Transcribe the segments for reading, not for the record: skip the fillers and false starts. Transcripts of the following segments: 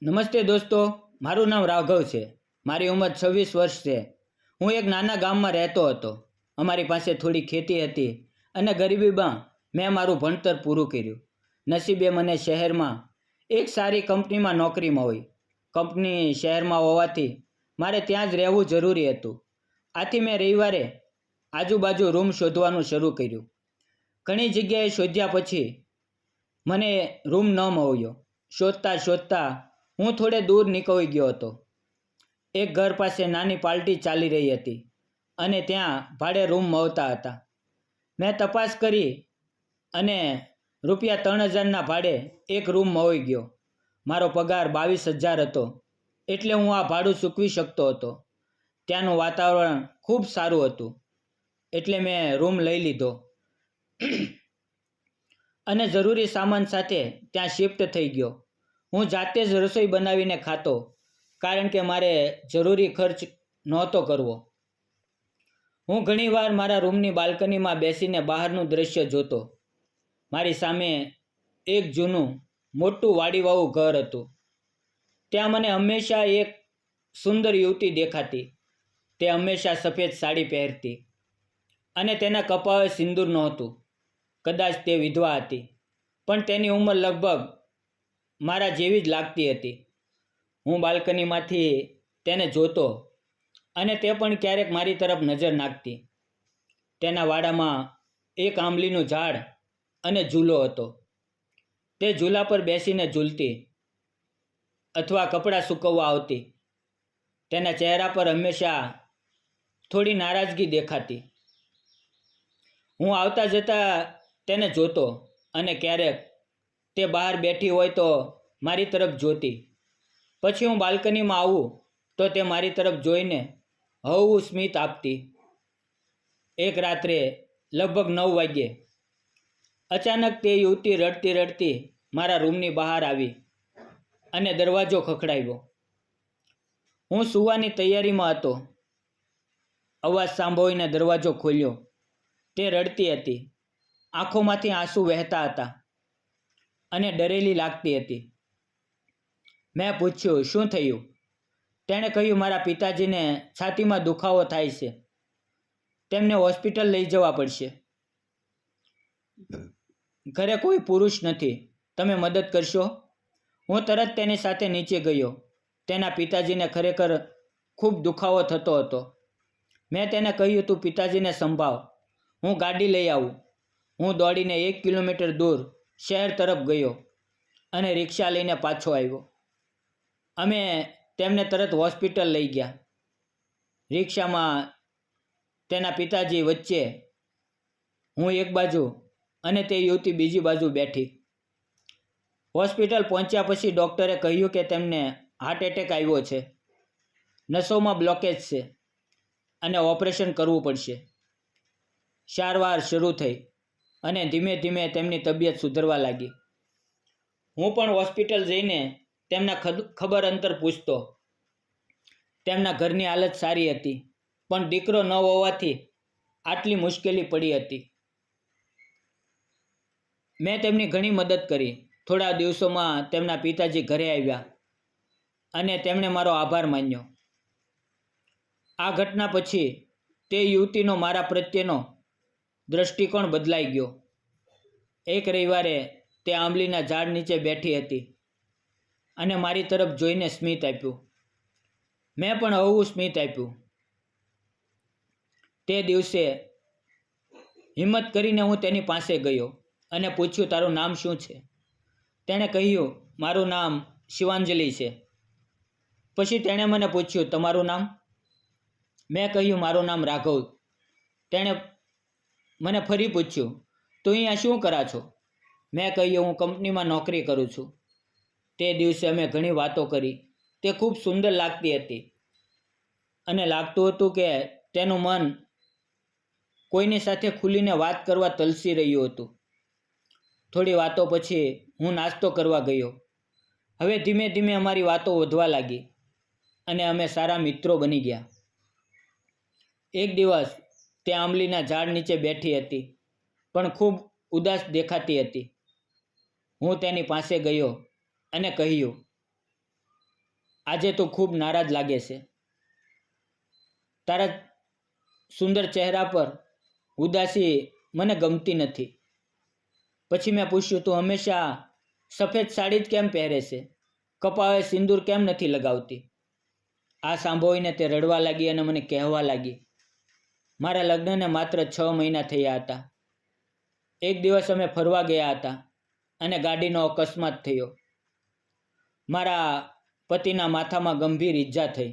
નમસ્તે દોસ્તો, મારું નામ રાઘવ છે. મારી ઉંમર 26 વર્ષ છે. હું એક નાના ગામમાં રહેતો હતો. અમારી પાસે થોડી ખેતી હતી અને ગરીબીમાં મેં મારું ભણતર પૂરું કર્યું. નસીબે મને શહેરમાં એક સારી કંપનીમાં નોકરી મળી. કંપની શહેરમાં હોવાથી મારે ત્યાં જ રહેવું જરૂરી હતું. આથી મેં રવિવારે આજુબાજુ રૂમ શોધવાનું શરૂ કર્યું. ઘણી જગ્યાએ શોધ્યા પછી મને રૂમ ન મળ્યો. શોધતા શોધતા હું થોડે દૂર નીકળી ગયો હતો. એક ઘર પાસે નાની પાર્ટી ચાલી રહી હતી અને ત્યાં ભાડે રૂમ મળતા હતા. મેં તપાસ કરી અને રૂપિયા 3,000ના ભાડે એક રૂમ મળી ગયો. મારો પગાર 22,000 હતો, એટલે હું આ ભાડું ચૂકવી શકતો હતો. ત્યાંનું વાતાવરણ ખૂબ સારું હતું, એટલે મેં રૂમ લઈ લીધો અને જરૂરી સામાન સાથે ત્યાં શિફ્ટ થઈ ગયો. હું જાતે જ રસોઈ બનાવીને ખાતો, કારણ કે મારે જરૂરી ખર્ચ નહોતો કરવો. હું ઘણીવાર મારા રૂમની બાલ્કનીમાં બેસીને બહારનું દૃશ્ય જોતો. મારી સામે એક જૂનું મોટું વાડીવાળું ઘર હતું. ત્યાં મને હંમેશા એક સુંદર યુવતી દેખાતી. તે હંમેશા સફેદ સાડી પહેરતી અને તેના કપાળે સિંદૂર નહોતું. કદાચ તે વિધવા હતી, પણ તેની ઉંમર લગભગ મારા જેવી જ લાગતી હતી. હું બાલ્કનીમાંથી તેને જોતો અને તે પણ ક્યારેક મારી તરફ નજર નાખતી. તેના વાડામાં એક આંબલીનું ઝાડ અને ઝૂલો હતો. તે ઝૂલા પર બેસીને ઝૂલતી અથવા કપડાં સૂકવવા આવતી. તેના ચહેરા પર હંમેશા થોડી નારાજગી દેખાતી. હું આવતા જતા તેને જોતો અને ક્યારેક તે બહાર બેઠી હોય તો મારી તરફ જોતી. પછી હું બાલ્કનીમાં આવું તો તે મારી તરફ જોઈને હળવું સ્મિત આપતી. એક રાત્રે લગભગ 9 વાગ્યે અચાનક તે યુવતી રડતી રડતી મારા રૂમની બહાર આવી અને દરવાજો ખખડાવ્યો. હું સૂવાની તૈયારીમાં હતો. અવાજ સાંભળીને દરવાજો ખોલ્યો. તે રડતી હતી. આંખોમાંથી આંસુ વહેતા હતા અને ડરેલી લાગતી હતી. મેં પૂછ્યું, શું થયું? તેણે કહ્યું, મારા પિતાજીને છાતીમાં દુખાવો થાય છે. તેમને હોસ્પિટલ લઈ જવા પડશે. ઘરે કોઈ પુરુષ નથી. તમે મદદ કરશો? હું તરત તેની સાથે નીચે ગયો. તેના પિતાજીને ખરેખર ખૂબ દુખાવો થતો હતો. મેં તેને કહ્યું, તું પિતાજીને સંભાળ, હું ગાડી લઈ આવું. હું દોડીને 1 કિલોમીટર દૂર શહેર તરફ ગયો અને રિક્ષા લઈને પાછો આવ્યો. અમે તેમને તરત હોસ્પિટલ લઈ ગયા. રિક્ષામાં તેના પિતાજી વચ્ચે, હું એક બાજુ અને તે યુવતી બીજી બાજુ બેઠી. હોસ્પિટલ પહોંચ્યા પછી ડૉક્ટરે કહ્યું કે તેમને હાર્ટ એટેક આવ્યો છે. નસોમાં બ્લોકેજ છે અને ઓપરેશન કરવું પડશે. સારવાર શરૂ થઈ અને ધીમે ધીમે તેમની તબિયત સુધરવા લાગી. હું પણ હોસ્પિટલ જઈને તેમના ખબર અંતર પૂછતો. તેમના ઘરની હાલત સારી હતી, પણ દીકરો ન હોવાથી આટલી મુશ્કેલી પડી હતી. મેં તેમની ઘણી મદદ કરી. થોડા દિવસોમાં તેમના પિતાજી ઘરે આવ્યા અને તેમણે મારો આભાર માન્યો. આ ઘટના પછી તે યુવતીનો મારા પ્રત્યેનો દૃષ્ટિકોણ બદલાઈ ગયો. એક રવિવારે તે આંબલીના ઝાડ નીચે બેઠી હતી અને મારી તરફ જોઈને સ્મિત આપ્યું. મેં પણ હળવું સ્મિત આપ્યું. તે દિવસે હિંમત કરીને હું તેની પાસે ગયો અને પૂછ્યું, તારું નામ શું છે? તેણે કહ્યું, મારું નામ શિવાંજલિ છે. પછી તેણે મને પૂછ્યું, તમારું નામ? મેં કહ્યું, મારું નામ રાઘવ. તેણે મને ફરી પૂછ્યું, તું અહીંયા શું કરા છો? મેં કહ્યું, હું કંપનીમાં નોકરી કરું છું. તે દિવસે અમે ઘણી વાતો કરી. તે ખૂબ સુંદર લાગતી હતી અને લાગતું હતું કે તેનું મન કોઈની સાથે ખુલીને વાત કરવા તલસી રહ્યું હતું. થોડી વાતો પછી હું નાસ્તો કરવા ગયો. હવે ધીમે ધીમે અમારી વાતો વધવા લાગી અને અમે સારા મિત્રો બની ગયા. એક દિવસ તે આંબલીના ઝાડ નીચે બેઠી હતી, પણ ખૂબ ઉદાસ દેખાતી હતી. હું તેની પાસે ગયો અને કહ્યું, આજે તું ખૂબ નારાજ લાગે છે. તારા સુંદર ચહેરા પર ઉદાસી મને ગમતી નથી. પછી મેં પૂછ્યું, તું હંમેશા સફેદ સાડી જ કેમ પહેરે છે? કપાળે સિંદૂર કેમ નથી લગાવતી? આ સાંભળીને તે રડવા લાગી અને મને કહેવા લાગી, મારા લગ્નને માત્ર 6 મહિના થયા હતા. એક દિવસ અમે ફરવા ગયા હતા અને ગાડીનો અકસ્માત થયો. મારા પતિના માથામાં ગંભીર ઈજા થઈ.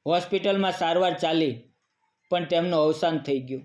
હોસ્પિટલમાં સારવાર ચાલી, પણ તેમનું અવસાન થઈ ગયું.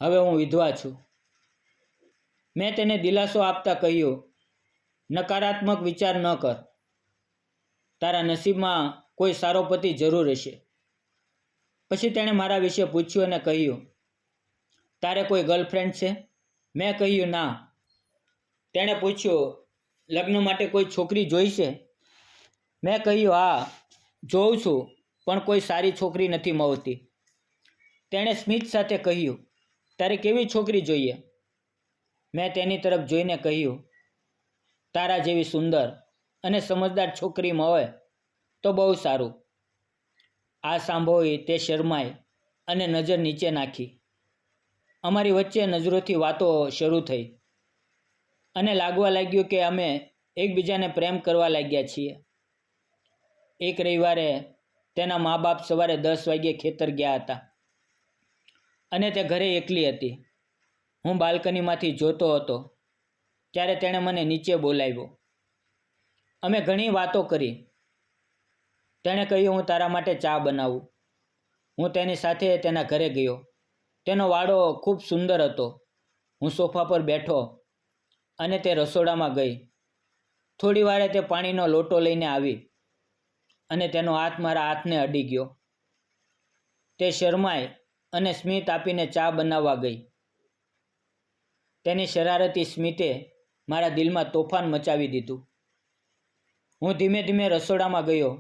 હવે હું વિધવા છું. મેં તેને દિલાસો આપતા કહ્યું, નકારાત્મક વિચાર ન કર. તારા નસીબમાં કોઈ સારો પતિ જરૂર હશે. પછી તેણે મારા વિશે પૂછ્યું અને કહ્યું, તારે કોઈ ગર્લફ્રેન્ડ છે? મેં કહ્યું, ના. તેણે પૂછ્યું, લગ્ન માટે કોઈ છોકરી જોઈ છે? મેં કહ્યું, હા, જોઉં છું, પણ કોઈ સારી છોકરી નથી મળતી. તેણે સ્મિત સાથે કહ્યું, તારે કેવી છોકરી જોઈએ? મેં તેની તરફ જોઈને કહ્યું, તારા જેવી સુંદર અને સમજદાર છોકરી મળે તો બહુ સારું. આ સાંભળી તે શરમાઈ અને નજર નીચે નાખી. અમારી વચ્ચે નજરોથી વાતો શરૂ થઈ અને લાગવા લાગ્યું કે અમે એકબીજાને પ્રેમ કરવા લાગ્યા છીએ. એક રવિવારે તેના મા બાપ સવારે 10 વાગ્યે ખેતર ગયા હતા અને તે ઘરે એકલી હતી. હું બાલ્કનીમાંથી જોતો હતો ત્યારે તેણે મને નીચે બોલાવ્યો. અમે ઘણી વાતો કરી. તેણે કહ્યું, હું તારા માટે ચા બનાવું. હું તેની સાથે તેના ઘરે ગયો. તેનો વાડો ખૂબ સુંદર હતો. હું સોફા પર બેઠો અને તે રસોડામાં ગઈ. થોડી વારે તે પાણીનો લોટો લઈને આવી અને તેનો હાથ મારા હાથને અડી ગયો. તે શરમાઈ અને સ્મિત આપીને ચા બનાવવા ગઈ. તેની શરારતી સ્મિતે મારા દિલમાં તોફાન મચાવી દીધું. હું ધીમે ધીમે રસોડામાં ગયો.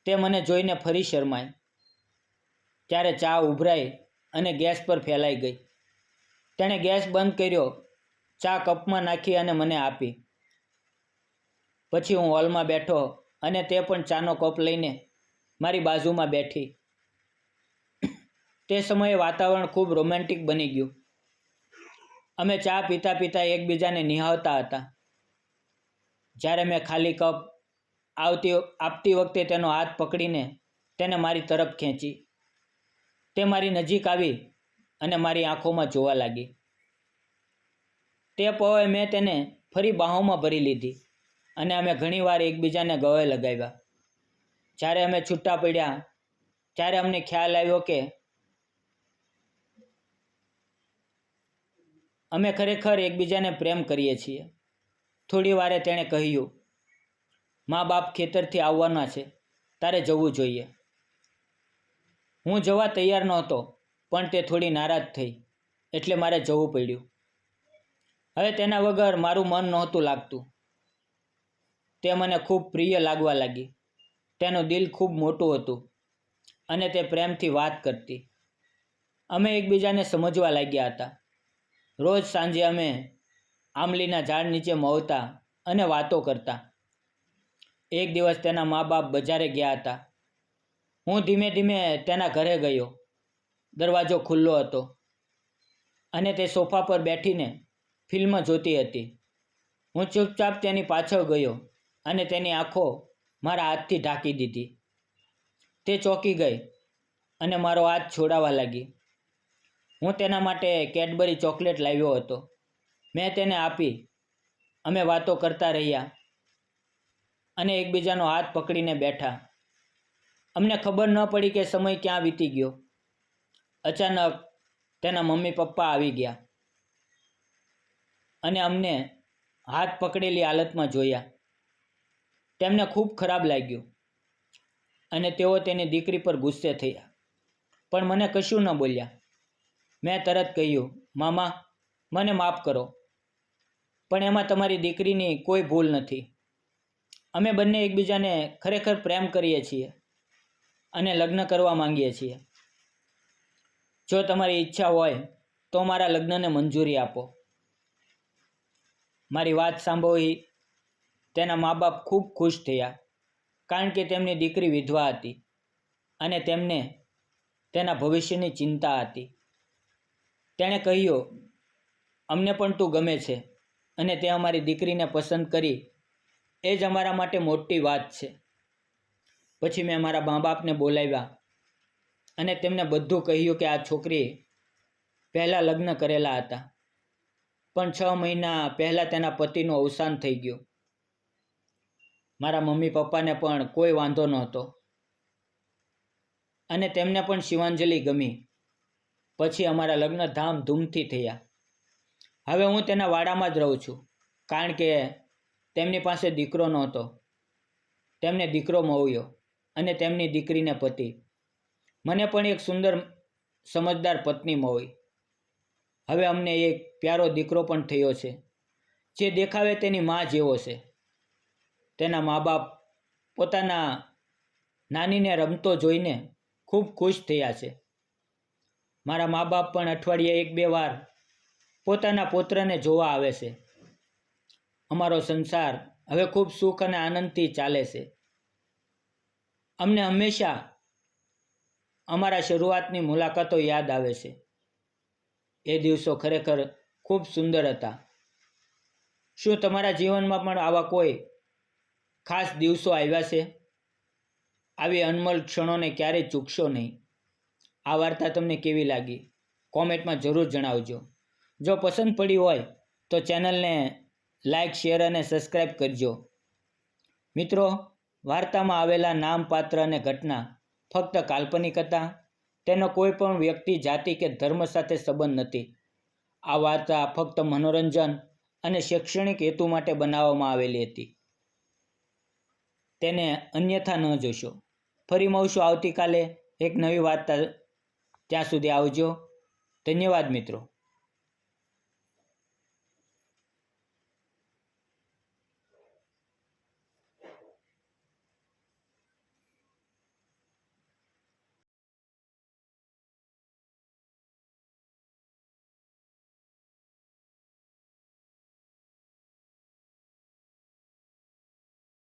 તે મને જોઈને ફરી શરમાઈ. ત્યારે ચા ઉભરાઈ અને ગેસ પર ફેલાઈ ગઈ. તેણે ગેસ બંધ કર્યો, ચા કપમાં નાખી અને મને આપી. પછી હું હોલમાં બેઠો અને તે પણ ચાનો કપ લઈને મારી બાજુમાં બેઠી. તે સમયે વાતાવરણ ખૂબ રોમેન્ટિક બની ગયું. અમે ચા પીતા પીતા એકબીજાને નિહાળતા હતા. જ્યારે મેં ખાલી કપ આપતી વખતે તેનો હાથ પકડીને તેને મારી તરફ ખેંચી. તે મારી નજીક આવી અને મારી આંખોમાં જોવા લાગી. તે પળે મેં તેને ફરી બાહોમાં ભરી લીધી અને અમે ઘણીવાર એકબીજાને ગળે લગાવ્યા. જ્યારે અમે છૂટા પડ્યા ત્યારે અમને ખ્યાલ આવ્યો કે અમે ખરેખર એકબીજાને પ્રેમ કરીએ છીએ. થોડી વારે તેણે કહ્યું, મા બાપ ખેતરથી આવવાના છે, તારે જવું જોઈએ. હું જવા તૈયાર નહોતો, પણ તે થોડી નારાજ થઈ એટલે મારે જવું પડ્યું. હવે તેના વગર મારું મન નહોતું લાગતું. તે મને ખૂબ પ્રિય લાગવા લાગી. તેનું દિલ ખૂબ મોટું હતું અને તે પ્રેમથી વાત કરતી. અમે એકબીજાને સમજવા લાગ્યા હતા. રોજ સાંજે અમે આંબલીના ઝાડ નીચે મળતા અને વાતો કરતા. એક દિવસ તેના મા બાપ બજારે ગયા હતા. હું ધીમે ધીમે તેના ઘરે ગયો. દરવાજો ખુલ્લો હતો અને તે સોફા પર બેઠીને ફિલ્મ જોતી હતી. હું ચૂપચાપ તેની પાછળ ગયો અને તેની આંખો મારા હાથથી ઢાંકી દીધી. તે ચોંકી ગઈ અને મારો હાથ છોડાવવા લાગી. હું તેના માટે કેડબરી ચોકલેટ લાવ્યો હતો. મેં તેને આપી. અમે વાતો કરતા રહ્યા અને એકબીજાનો હાથ પકડીને બેઠા. અમને ખબર ન પડી કે સમય ક્યાં વીતી ગયો. અચાનક તેના મમ્મી પપ્પા આવી ગયા અને અમને હાથ પકડેલી હાલતમાં જોયા. તેમને ખૂબ ખરાબ લાગ્યું અને તેઓ તેની દીકરી પર ગુસ્સે થયા, પણ મને કશું ન બોલ્યા. મેં તરત કહ્યું, મામા, મને માફ કરો, પણ એમાં તમારી દીકરીની કોઈ ભૂલ નથી. અમે બંને એકબીજાને ખરેખર પ્રેમ કરીએ છીએ અને લગ્ન કરવા માંગીએ છીએ. જો તમારી ઈચ્છા હોય તો મારા લગ્નને મંજૂરી આપો. મારી વાત સાંભળી તેના મા બાપ ખૂબ ખુશ થયા કારણ કે તેમની દીકરી વિધવા હતી અને તેમને તેના ભવિષ્યની ચિંતા હતી. તેણે કહ્યું, અમને પણ તું ગમે છે અને તે અમારી દીકરીને પસંદ કરી એ જ અમારા માટે મોટી વાત છે. પછી મેં મારા મા બાપને બોલાવ્યા અને તેમને બધું કહ્યું કે આ છોકરી પહેલાં લગ્ન કરેલા હતા, પણ 6 મહિના પહેલાં તેના પતિનું અવસાન થઈ ગયું. મારા મમ્મી પપ્પાને પણ કોઈ વાંધો નહોતો અને તેમને પણ શિવાંજલિ ગમી. પછી અમારા લગ્ન ધામધૂમથી થયા. હવે હું તેના વાડામાં જ રહું છું, કારણ કે તેમની પાસે દીકરો નહોતો. તેમને દીકરો મળ્યો અને તેમની દીકરીને પતિ. મને પણ એક સુંદર સમજદાર પત્ની મળી. હવે અમને એક પ્યારો દીકરો પણ થયો છે, જે દેખાવે તેની મા જેવો છે. તેના મા બાપ પોતાના નાનીને રમતો જોઈને ખૂબ ખુશ થયા છે. મારા મા બાપ પણ અઠવાડિયે 1-2 વાર પોતાના પુત્રને જોવા આવે છે. અમારો સંસાર હવે ખૂબ સુખ અને આનંદથી ચાલે છે. અમને હંમેશા અમારા શરૂઆતની મુલાકાતો યાદ આવે છે. એ દિવસો ખરેખર ખૂબ સુંદર હતા. શું તમારા જીવનમાં પણ આવા કોઈ ખાસ દિવસો આવ્યા છે? આવી અનમોલ ક્ષણોને ક્યારેય ચૂકશો નહીં. આ વાર્તા તમને કેવી લાગી? કોમેન્ટમાં જરૂર જણાવજો. જો પસંદ પડી હોય તો ચેનલને લાઇક, શેર અને સબસ્ક્રાઈબ કરજો. મિત્રો, વાર્તામાં આવેલા નામ, પાત્ર અને ઘટના ફક્ત કાલ્પનિક હતા. તેનો કોઈ પણ વ્યક્તિ, જાતિ કે ધર્મ સાથે સંબંધ નથી. આ વાર્તા ફક્ત મનોરંજન અને શૈક્ષણિક હેતુ માટે બનાવવામાં આવેલી હતી. તેને અન્યથા ન જોશો. ફરી મળશું આવતીકાલે એક નવી વાર્તા. ત્યાં સુધી આવજો. ધન્યવાદ મિત્રો.